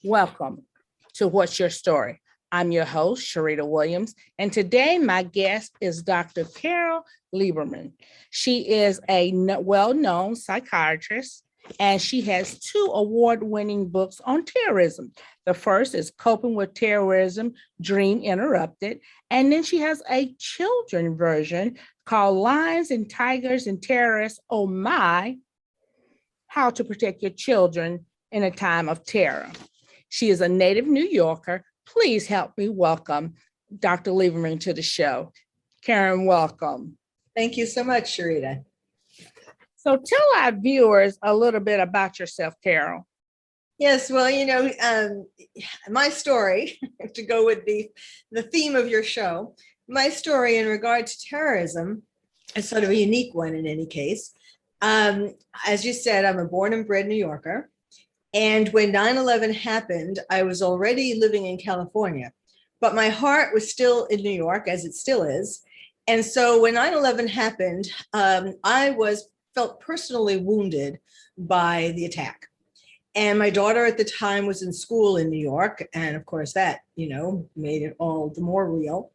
Welcome to What's Your Story? I'm your host, Sherita Williams, and today my guest is Dr. Carole Liberman. She is a well-known psychiatrist, and she has two award-winning books on terrorism. The first is Coping with Terrorism, Dream Interrupted, and then she has a children's version called Lions and Tigers and Terrorists, Oh My, How to Protect Your Children in a Time of Terror. She is a native New Yorker. Please help me welcome Dr. Liberman to the show. Karen, welcome. Thank you so much, Sherita. So tell our viewers a little bit about yourself, Carole. Yes, well, my story, to go with the theme of your show, my story in regard to terrorism is sort of a unique one in any case. As you said, I'm a born and bred New Yorker. And when 9/11 happened, I was already living in California, but my heart was still in New York, as it still is. And so when 9/11 happened, I felt personally wounded by the attack. And my daughter at the time was in school in New York. And of course that, made it all the more real.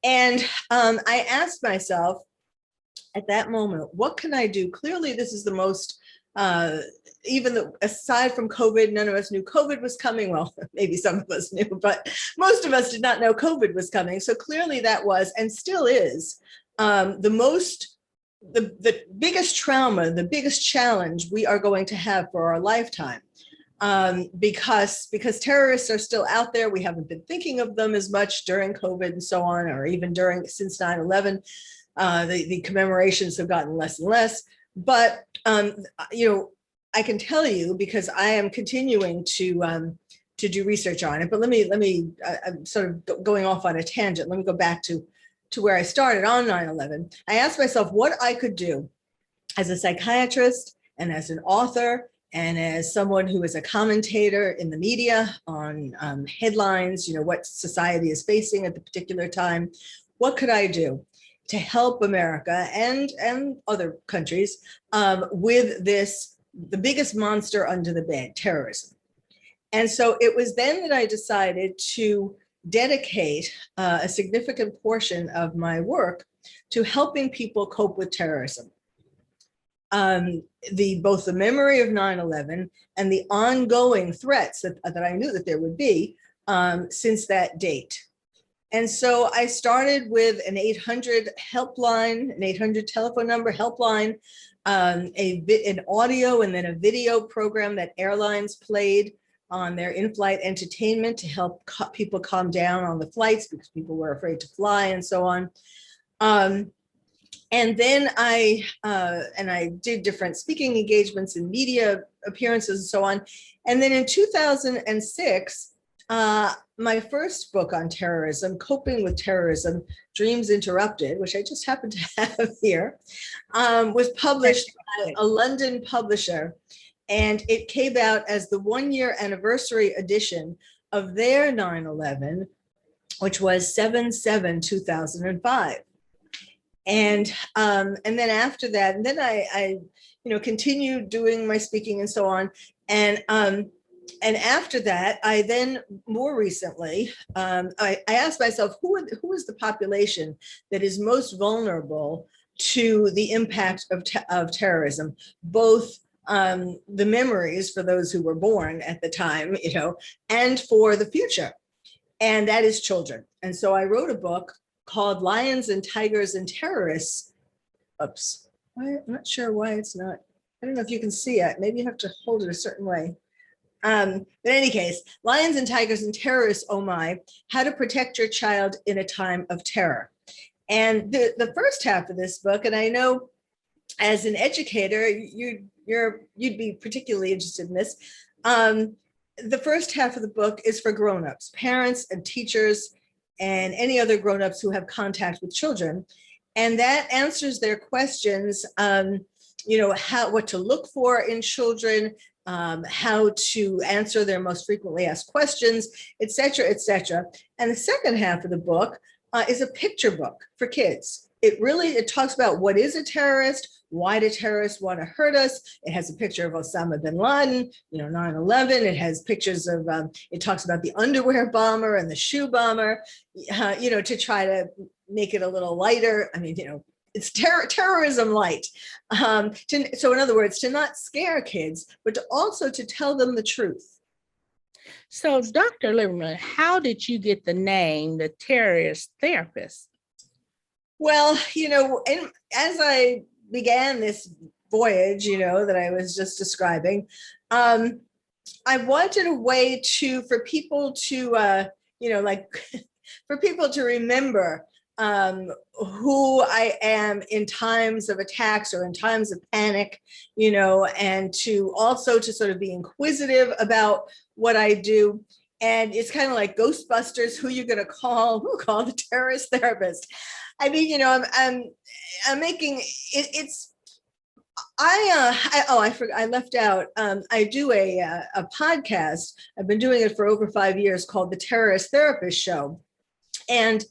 And I asked myself at that moment, what can I do? Clearly, this is the most aside from COVID, none of us knew COVID was coming. Well, maybe some of us knew, but most of us did not know COVID was coming. So clearly that was, and still is, the biggest trauma, the biggest challenge we are going to have for our lifetime. Because terrorists are still out there. We haven't been thinking of them as much during COVID and so on, or even since 9/11. The commemorations have gotten less and less. But, I can tell you, because I am continuing to do research on it, but let me I'm sort of going off on a tangent. Let me go back to where I started on 9/11. I asked myself what I could do as a psychiatrist and as an author and as someone who is a commentator in the media on headlines, what society is facing at the particular time. What could I do to help America and other countries with the biggest monster under the bed, terrorism? And so it was then that I decided to dedicate a significant portion of my work to helping people cope with terrorism. Both the memory of 9/11 and the ongoing threats that I knew that there would be since that date. And so I started with an 800 helpline, an 800 telephone number helpline, an audio and then a video program that airlines played on their in-flight entertainment to help people calm down on the flights because people were afraid to fly and so on. And then I did different speaking engagements and media appearances and so on. And then in 2006, my first book on terrorism, Coping with Terrorism, Dreams Interrupted, which I just happen to have here, was published by a London publisher. And it came out as the 1-year anniversary edition of their 9/11, which was 7/7/2005. And then after that, and then I continued doing my speaking and so on. And after that, I then more recently, I asked myself, who is the population that is most vulnerable to the impact of terrorism, both the memories for those who were born at the time, and for the future, and that is children. And so I wrote a book called Lions and Tigers and Terrorists. Oops, I'm not sure why it's not. I don't know if you can see it. Maybe you have to hold it a certain way. But in any case, Lions and Tigers and Terrorists, Oh My, How to Protect Your Child in a Time of Terror. And the first half of this book, and I know as an educator, you'd be particularly interested in this. The first half of the book is for grownups, parents and teachers, and any other grownups who have contact with children. And that answers their questions, what to look for in children, how to answer their most frequently asked questions, et cetera, et cetera. And the second half of the book is a picture book for kids. it talks about what is a terrorist, why do terrorists want to hurt us. It has a picture of Osama bin Laden, 9/11. It has pictures of, it talks about the underwear bomber and the shoe bomber, to try to make it a little lighter. I mean, it's terrorism light. So in other words, to not scare kids, but to also to tell them the truth. So Dr. Liberman, how did you get the name, the terrorist therapist? Well, as I began this voyage, that I was just describing, I wanted a way for people to, for people to remember who I am in times of attacks or in times of panic, and to also to sort of be inquisitive about what I do. And it's kind of like Ghostbusters, who you're going to call? Who call the terrorist therapist? I mean, I'm making it. I forgot, I left out. I do a podcast. I've been doing it for over 5 years called the Terrorist Therapist Show, and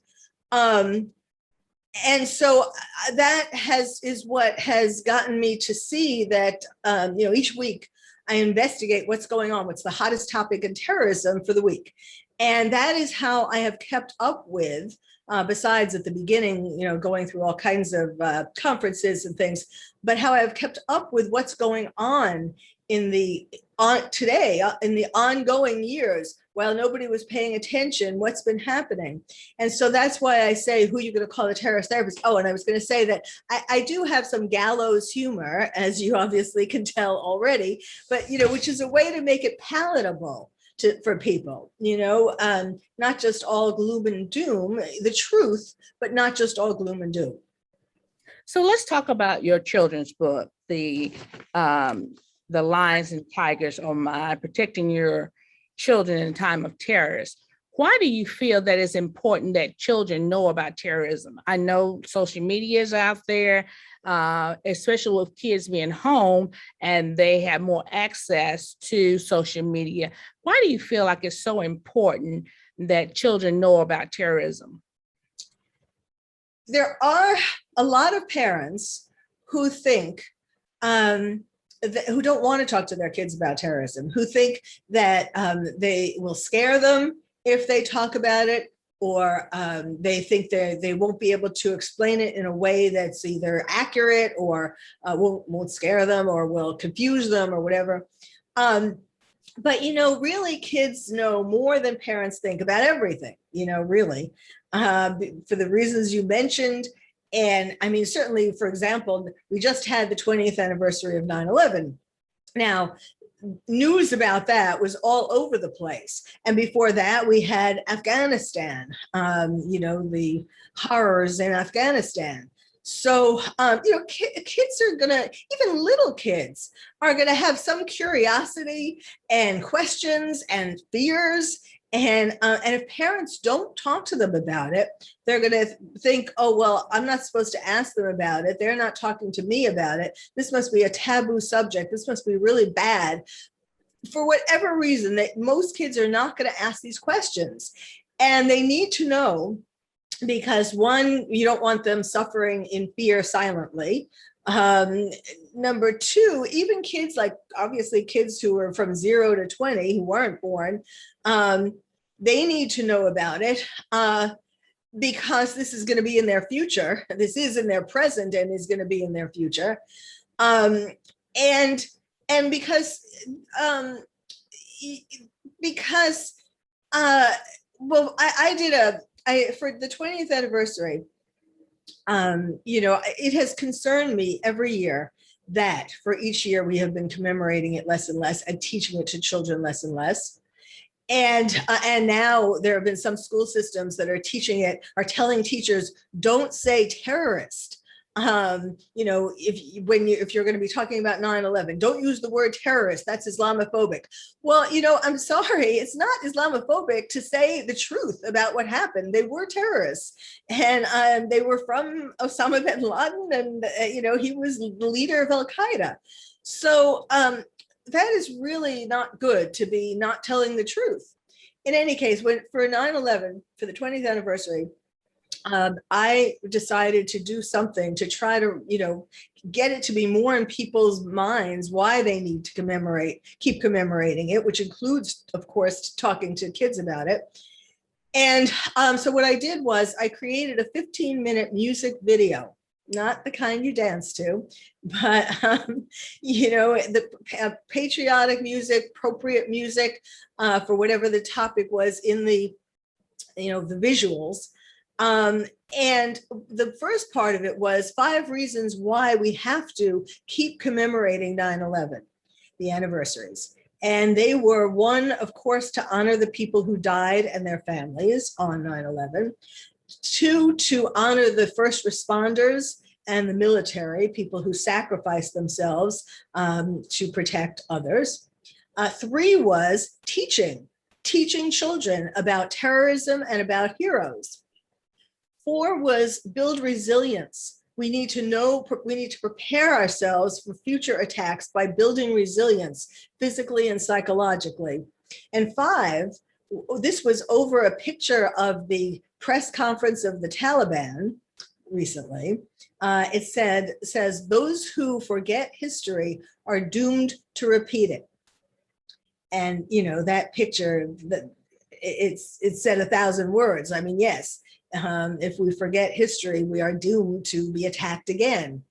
so that is what has gotten me to see that each week I investigate what's going on, what's the hottest topic in terrorism for the week, and that is how I have kept up with. Besides at the beginning, going through all kinds of conferences and things, but how I've kept up with what's going on today in the ongoing years while nobody was paying attention, what's been happening. And so that's why I say, who you're going to call a terrorist therapist? Oh, and I was going to say that I do have some gallows humor, as you obviously can tell already, but, which is a way to make it palatable for people, not just all gloom and doom, the truth, but not just all gloom and doom. So let's talk about your children's book, the Lions and Tigers on My Protecting Your Children in Time of Terrorists. Why do you feel that it's important that children know about terrorism? I know social media is out there, especially with kids being home and they have more access to social media. Why do you feel like it's so important that children know about terrorism? There are a lot of parents who think, who don't want to talk to their kids about terrorism, who think that they will scare them if they talk about it, or they think they won't be able to explain it in a way that's either accurate or won't scare them or will confuse them or whatever. But, really kids know more than parents think about everything, really, for the reasons you mentioned. And I mean, certainly, for example, we just had the 20th anniversary of 9/11. Now, news about that was all over the place. And before that, we had Afghanistan, the horrors in Afghanistan. So, kids are gonna, even little kids are gonna have some curiosity and questions and fears. And if parents don't talk to them about it, they're going to think, oh, well, I'm not supposed to ask them about it. They're not talking to me about it. This must be a taboo subject. This must be really bad. For whatever reason, that most kids are not going to ask these questions. And they need to know, because one, you don't want them suffering in fear silently. Number two, even kids, like obviously kids who are from 0 to 20 who weren't born, they need to know about it because this is going to be in their future. This is in their present and is going to be in their future. And because well, for the 20th anniversary, it has concerned me every year that for each year we have been commemorating it less and less and teaching it to children less and less. And now there have been some school systems that are telling teachers, don't say terrorist. If you're going to be talking about 9/11, don't use the word terrorist. That's Islamophobic. Well, I'm sorry, it's not Islamophobic to say the truth about what happened. They were terrorists, and they were from Osama bin Laden, and he was the leader of Al Qaeda. So that is really not good to be not telling the truth. In any case, for 9/11, for the 20th anniversary, I decided to do something to try to, get it to be more in people's minds why they need to keep commemorating it, which includes, of course, talking to kids about it. And so what I did was I created a 15-minute music video, not the kind you dance to, but, the patriotic music, appropriate music for whatever the topic was in the, the visuals. And the first part of it was 5 reasons why we have to keep commemorating 9/11, the anniversaries. And they were, 1, of course, to honor the people who died and their families on 9/11. 2, to honor the first responders and the military, people who sacrificed themselves to protect others. 3 was teaching children about terrorism and about heroes. 4 was build resilience. We need to prepare ourselves for future attacks by building resilience physically and psychologically. And 5, this was over a picture of the press conference of the Taliban recently. It says, those who forget history are doomed to repeat it. And, that picture, it said 1,000 words. I mean, yes. If we forget history, we are doomed to be attacked again.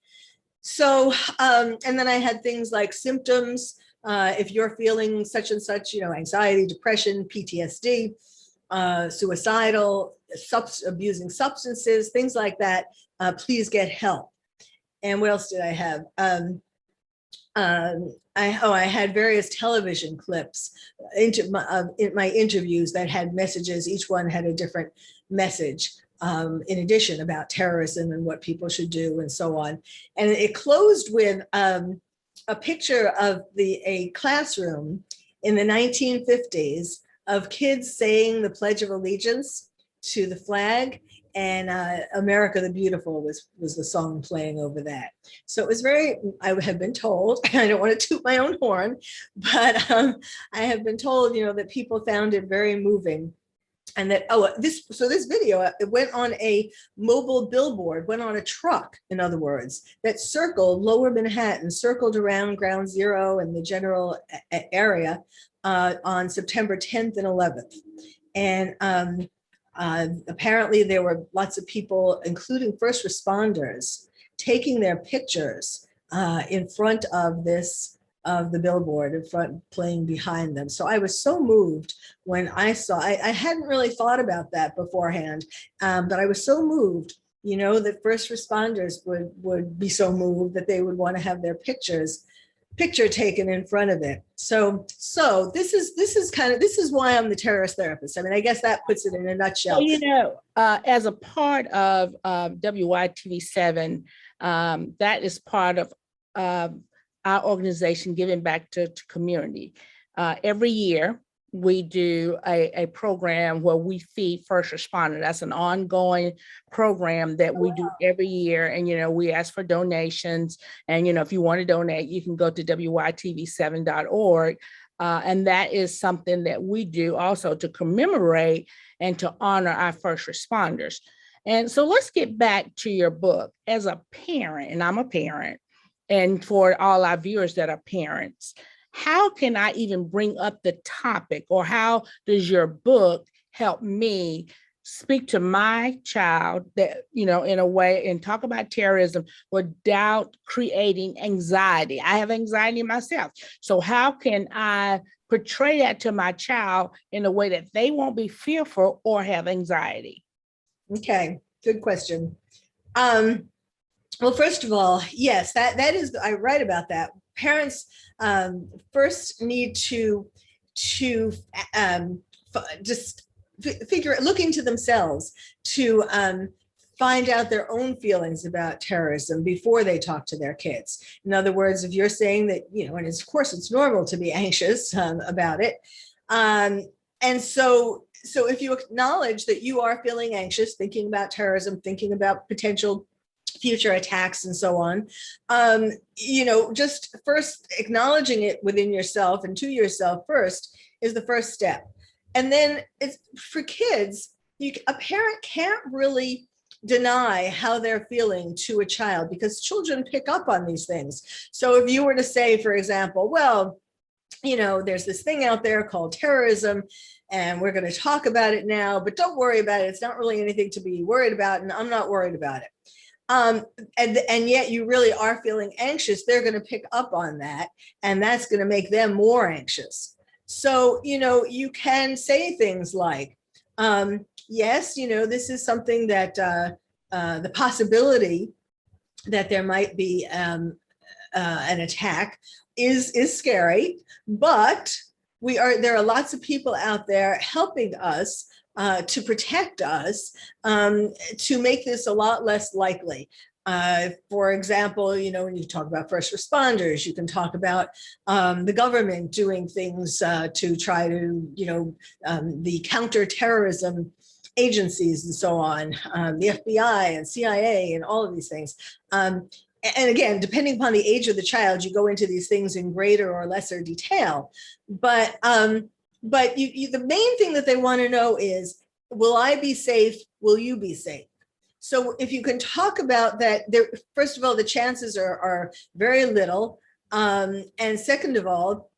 So, and then I had things like symptoms. If you're feeling such and such, anxiety, depression, PTSD, suicidal, abusing substances, things like that, please get help. And what else did I have? I had various television clips in my interviews that had messages. Each one had a different message, in addition, about terrorism and what people should do and so on. And it closed with a picture of a classroom in the 1950s of kids saying the Pledge of Allegiance to the flag, and America the Beautiful was the song playing over that. So it was I have been told, I don't want to toot my own horn, but I have been told, that people found it very moving. And that, this video, it went on a mobile billboard, went on a truck, in other words, that circled Lower Manhattan, circled around Ground Zero and the general area on September 10th and 11th. And apparently there were lots of people, including first responders, taking their pictures in front of the billboard, in front, playing behind them. So I was so moved when I saw, I hadn't really thought about that beforehand, but I was so moved, that first responders would be so moved that they would want to have their picture taken in front of it. So this is why I'm the terrorist therapist. I mean, I guess that puts it in a nutshell. Well, as a part of WYTV7, that is part of our organization giving back to community. Every year we do a program where we feed first responders. That's an ongoing program that we do every year. And, we ask for donations. And, if you want to donate, you can go to WYTV7.org. And that is something that we do also to commemorate and to honor our first responders. And so let's get back to your book. As a parent, and I'm a parent, and for all our viewers that are parents, how can I even bring up the topic, or how does your book help me speak to my child that, in a way, and talk about terrorism without creating anxiety? I have anxiety myself. So how can I portray that to my child in a way that they won't be fearful or have anxiety? Okay, good question. Well, first of all, yes, that is, I write about that. Parents first need to just look into themselves to find out their own feelings about terrorism before they talk to their kids. In other words, if you're saying that, and of course it's normal to be anxious about it. And so if you acknowledge that you are feeling anxious, thinking about terrorism, thinking about potential future attacks and so on, just first acknowledging it within yourself and to yourself first is the first step. And then it's for kids, a parent can't really deny how they're feeling to a child, because children pick up on these things. So if you were to say, for example, well, there's this thing out there called terrorism, and we're going to talk about it now, but don't worry about it. It's not really anything to be worried about, and I'm not worried about it. And yet you really are feeling anxious. They're going to pick up on that, and that's going to make them more anxious. So, you can say things like, yes, this is something that the possibility that there might be an attack is scary, but there are lots of people out there helping us to protect us, to make this a lot less likely. For example, when you talk about first responders, you can talk about the government doing things to try to, the counterterrorism agencies and so on, the FBI and CIA and all of these things. And again, depending upon the age of the child, you go into these things in greater or lesser detail. But the main thing that they want to know is, will I be safe? Will you be safe? So if you can talk about that, first of all, the chances are very little. And second of all,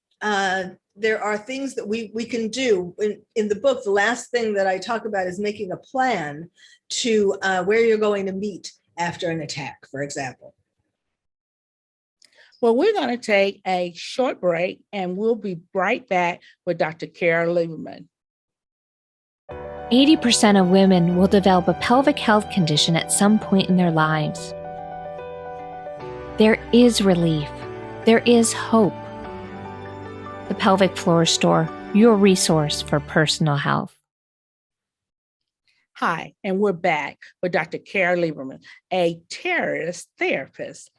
there are things that we can do. In the book, the last thing that I talk about is making a plan to where you're going to meet after an attack, for example. Well, we're going to take a short break, and we'll be right back with Dr. Carole Liberman. 80% of women will develop a pelvic health condition at some point in their lives. There is relief. There is hope. The Pelvic Floor Store, your resource for personal health. Hi, and we're back with Dr. Carole Liberman, a terrorist therapist.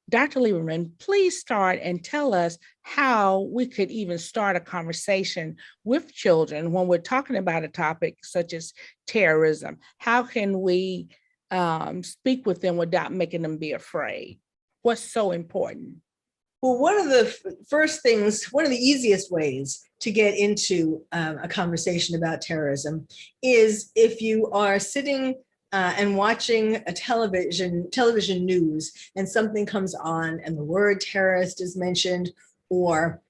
Dr. Liberman, please start and tell us how we could even start a conversation with children when we're talking about a topic such as terrorism. How can we speak with them without making them be afraid? What's so important? Well, one of the easiest ways to get into a conversation about terrorism is if you are sitting and watching a television news, and something comes on and the word terrorist is mentioned, or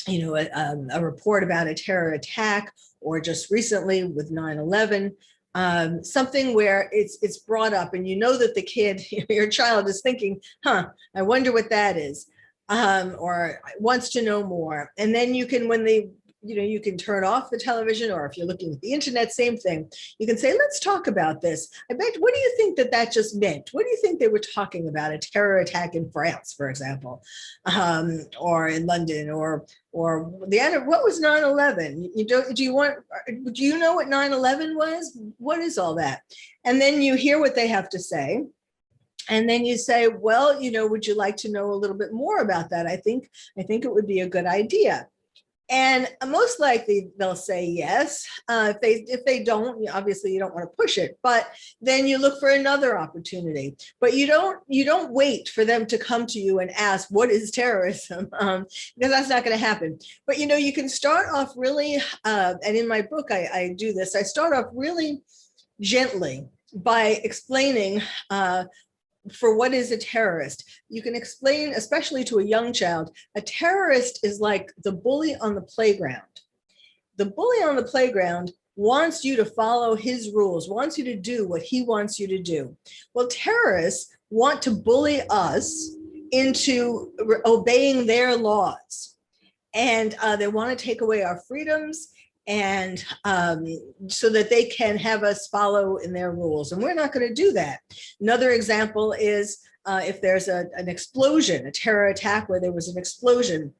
a report about a terror attack, or just recently with 9/11, something where it's brought up, and that the kid, your child, is thinking, I wonder what that is, or wants to know more. And then you can, when they you can turn off the television, or if you're looking at the internet, same thing. You can say, let's talk about this. What do you think that just meant? What do you think they were talking about? A terror attack in France, for example, or in London, or what was 9/11? Do you know what 9/11 was? What is all that? And then you hear what they have to say. And then you say, well, would you like to know a little bit more about that? I think it would be a good idea. And most likely they'll say yes. If they don't, obviously you don't want to push it, but then you look for another opportunity. But you don't wait for them to come to you and ask, what is terrorism? Because that's not going to happen. But you can start off really, and in my book I do this. I start off really gently by explaining for what is a terrorist. You can explain, especially to a young child, a terrorist is like the bully on the playground. The bully on the playground wants you to follow his rules, wants you to do what he wants you to do. Well, terrorists want to bully us into obeying their laws. And they want to take away our freedoms, and so that they can have us follow in their rules. And we're not going to do that. Another example is if there's an explosion, a terror attack where there was an explosion.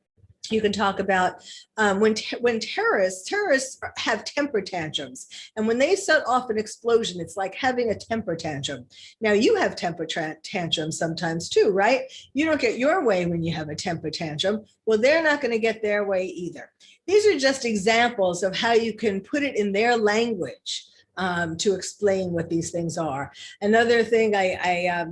You can talk about when terrorists have temper tantrums. And when they set off an explosion, it's like having a temper tantrum. Now, you have temper tantrums sometimes too, right? You don't get your way when you have a temper tantrum. Well, they're not going to get their way either. These are just examples of how you can put it in their language to explain what these things are. Another thing I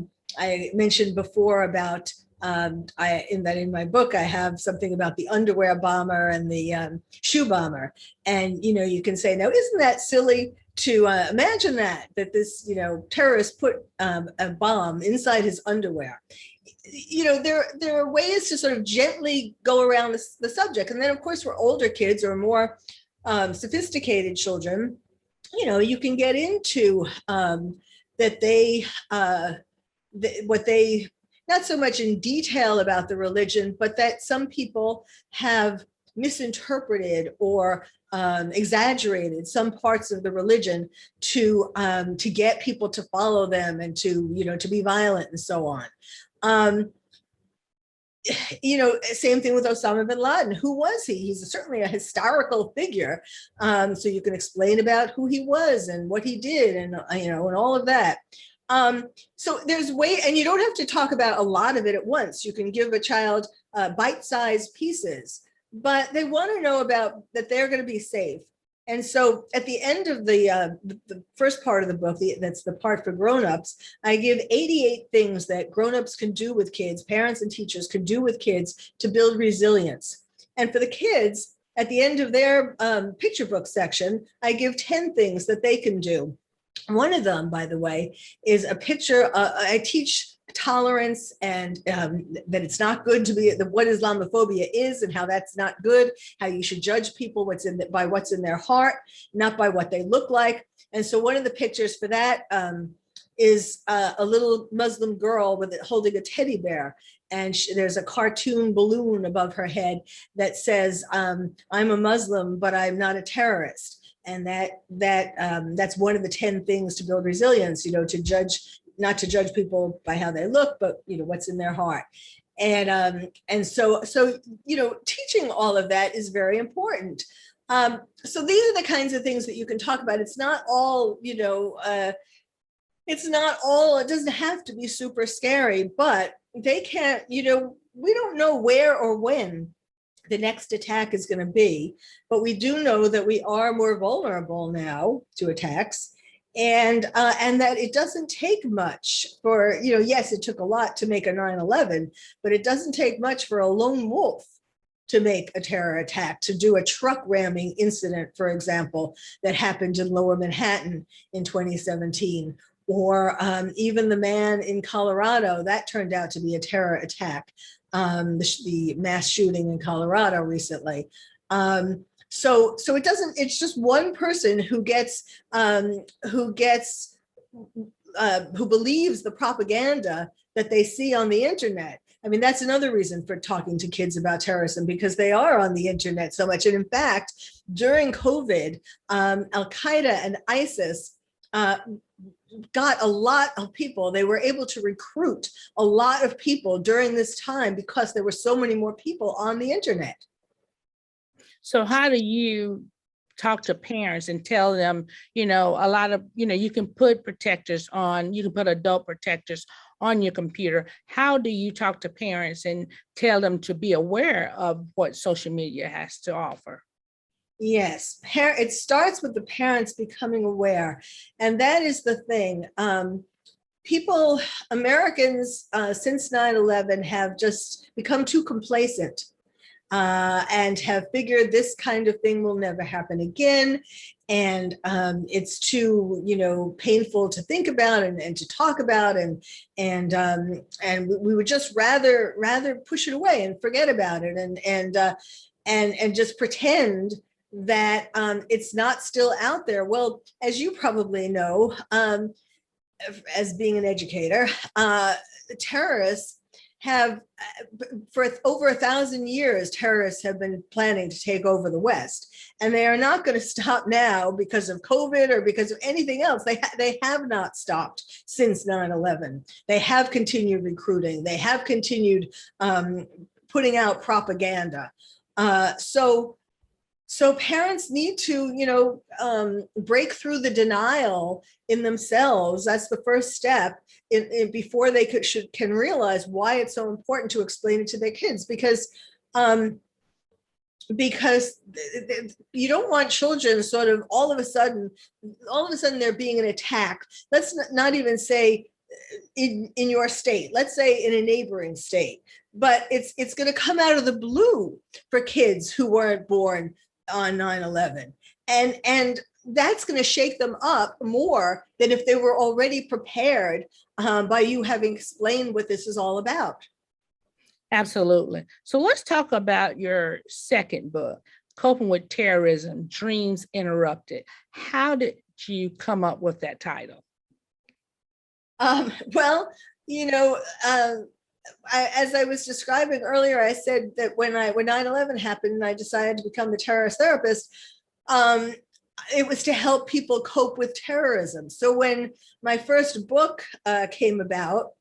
mentioned before about in my book, I have something about the underwear bomber and the shoe bomber. And, you can say, now, isn't that silly imagine that this, terrorist put a bomb inside his underwear. There are ways to sort of gently go around the subject. And then, of course, for older kids or more sophisticated children, you can get into that what they, not so much in detail about the religion, but that some people have misinterpreted or exaggerated some parts of the religion to get people to follow them and to be violent and so on. Same thing with Osama bin Laden. Who was he? He's certainly a historical figure. So you can explain about who he was and what he did and all of that. So there's and you don't have to talk about a lot of it at once. You can give a child bite-sized pieces, but they want to know about that they're going to be safe. And so at the end of the first part of the book, that's the part for grownups, I give 88 things that grownups can do with kids, parents and teachers can do with kids to build resilience. And for the kids, at the end of their picture book section, I give 10 things that they can do. One of them, by the way, is a picture. I teach tolerance and that it's not good to be what Islamophobia is and how that's not good, how you should judge people by what's in their heart, not by what they look like. And so one of the pictures for that is a little Muslim girl holding a teddy bear. And there's a cartoon balloon above her head that says, I'm a Muslim, but I'm not a terrorist. And that's one of the 10 things to build resilience, not to judge people by how they look, but what's in their heart. And so teaching all of that is very important. So these are the kinds of things that you can talk about. It's not all, it doesn't have to be super scary, but they can't, we don't know where or when the next attack is going to be, but we do know that we are more vulnerable now to attacks. And that it doesn't take much for, yes, it took a lot to make a 9/11, but it doesn't take much for a lone wolf to make a terror attack, to do a truck ramming incident, for example, that happened in Lower Manhattan in 2017, or even the man in Colorado, that turned out to be a terror attack, the mass shooting in Colorado recently. So it doesn't, it's just one person who believes the propaganda that they see on the internet. I mean, that's another reason for talking to kids about terrorism, because they are on the internet so much. And in fact, during COVID, Al-Qaeda and ISIS got a lot of people. They were able to recruit a lot of people during this time because there were so many more people on the internet. So how do you talk to parents and tell them, a lot of, you can put protectors on, you can put adult protectors on your computer. How do you talk to parents and tell them to be aware of what social media has to offer? Yes, it starts with the parents becoming aware. And that is the thing. Americans since 9/11 have just become too complacent and have figured this kind of thing will never happen again. And it's too, painful to think about and to talk about. And we would just rather push it away and forget about it and just pretend that it's not still out there. Well, as you probably know, as being an educator, terrorists have, for over 1,000 years, terrorists have been planning to take over the West. And they are not going to stop now because of COVID or because of anything else. They have not stopped since 9/11. They have continued recruiting. They have continued putting out propaganda. So parents need to, break through the denial in themselves. That's the first step before they can realize why it's so important to explain it to their kids. Because you don't want children sort of all of a sudden there being an attack. Let's not even say in your state, let's say in a neighboring state, but it's going to come out of the blue for kids who weren't born on 9/11. And that's going to shake them up more than if they were already prepared by you having explained what this is all about. Absolutely. So let's talk about your second book, Coping with Terrorism, Dreams Interrupted. How did you come up with that title? Well, as I was describing earlier, I said that when 9/11 happened and I decided to become a terrorist therapist, it was to help people cope with terrorism. So when my first book came about,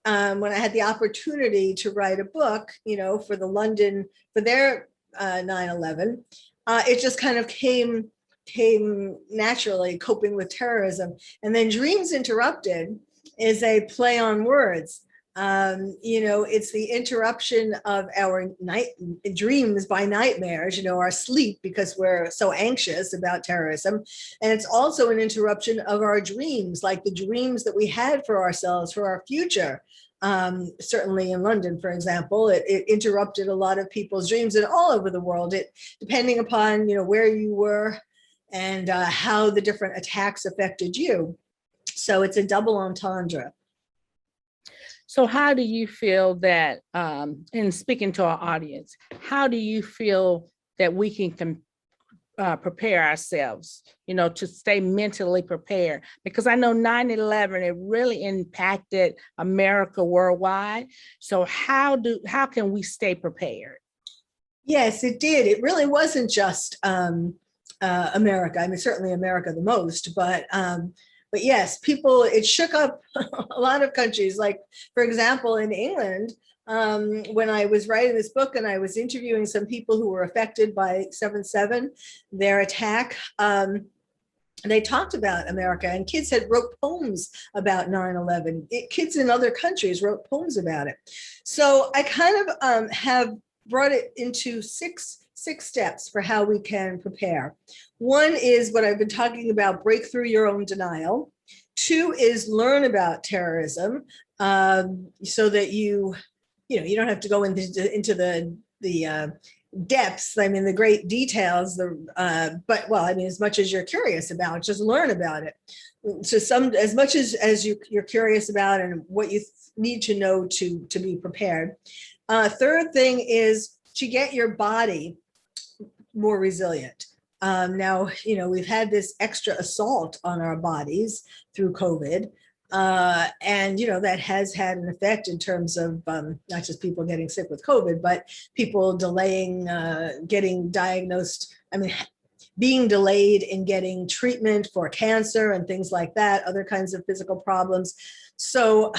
when I had the opportunity to write a book, for their 9/11, it just kind of came naturally, coping with terrorism. And then Dreams Interrupted is a play on words. It's the interruption of our dreams by nightmares, our sleep, because we're so anxious about terrorism. And it's also an interruption of our dreams, like the dreams that we had for ourselves, for our future. Certainly in London, for example, it interrupted a lot of people's dreams, and all over the world, depending upon, where you were and how the different attacks affected you. So it's a double entendre. So how do you feel that, in speaking to our audience, how do you feel that we can prepare ourselves, to stay mentally prepared? Because I know 9/11, it really impacted America worldwide. So how can we stay prepared? Yes, it did. It really wasn't just America. I mean, certainly America the most, but yes, it shook up a lot of countries. Like, for example, in England, when I was writing this book and I was interviewing some people who were affected by 7/7, their attack, they talked about America, and kids had wrote poems about 9/11. Kids in other countries wrote poems about it. So I kind of have brought it into six steps for how we can prepare. One is what I've been talking about: break through your own denial. Two is learn about terrorism, so that you don't have to go into the depths. I mean, the great details. As much as you're curious about, just learn about it. So as much as you're curious about, and what you need to know to be prepared. Third thing is to get your body more resilient. Now, we've had this extra assault on our bodies through COVID. And, that has had an effect in terms of not just people getting sick with COVID, but people delaying getting diagnosed. I mean, being delayed in getting treatment for cancer and things like that, other kinds of physical problems. So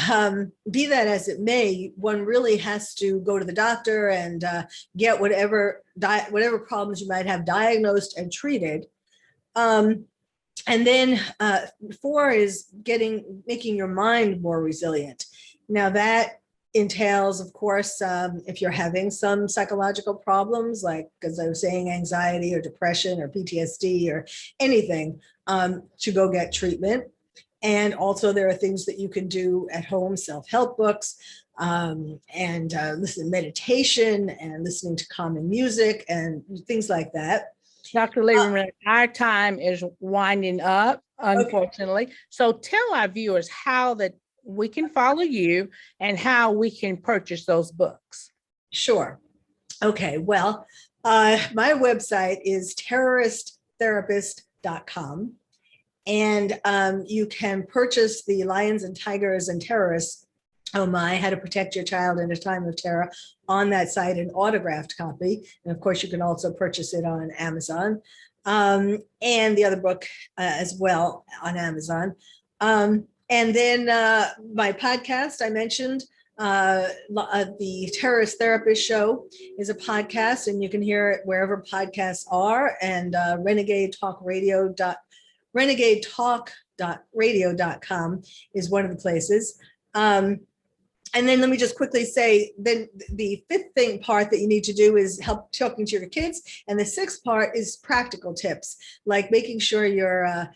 be that as it may, one really has to go to the doctor and get whatever problems you might have diagnosed and treated. And then 4 is making your mind more resilient. Now that entails, of course, if you're having some psychological problems, like, as I was saying, anxiety or depression or PTSD or anything, to go get treatment. And also there are things that you can do at home, self-help books, and listen to meditation and listening to calming music and things like that. Dr. Liberman, our time is winding up, unfortunately. Okay. So tell our viewers how that we can follow you and how we can purchase those books. Sure. Okay. Well, my website is terroristtherapist.com. And you can purchase the Lions and Tigers and Terrorists, Oh My, How to Protect Your Child in a Time of Terror, on that site, an autographed copy. And of course, you can also purchase it on Amazon, and the other book as well on Amazon. And then my podcast, I mentioned, the Terrorist Therapist Show is a podcast, and you can hear it wherever podcasts are, and renegadetalkradio.com is one of the places. And then let me just quickly say, then the fifth part that you need to do is talking to your kids. And the sixth part is practical tips, like making sure your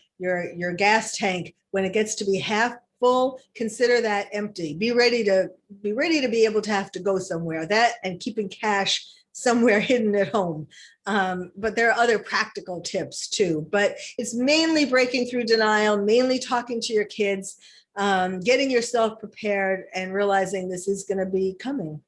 gas tank, when it gets to be half full, consider that empty. Be ready to be able to have to go somewhere. That, and keeping cash somewhere hidden at home. But there are other practical tips too. But it's mainly breaking through denial, mainly talking to your kids, getting yourself prepared and realizing this is going to be coming.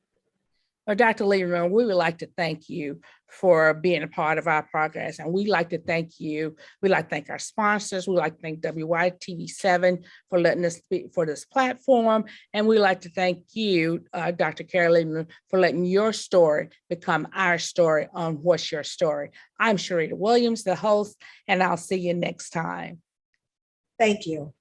Well, Dr. Lieberman, we would like to thank you for being a part of our progress. And we'd like to thank you. We'd like to thank our sponsors. We'd like to thank WYTV7 for letting us speak for this platform. And we'd like to thank you, Dr. Carole Liberman, for letting your story become our story on What's Your Story. I'm Sherita Williams, the host, and I'll see you next time. Thank you.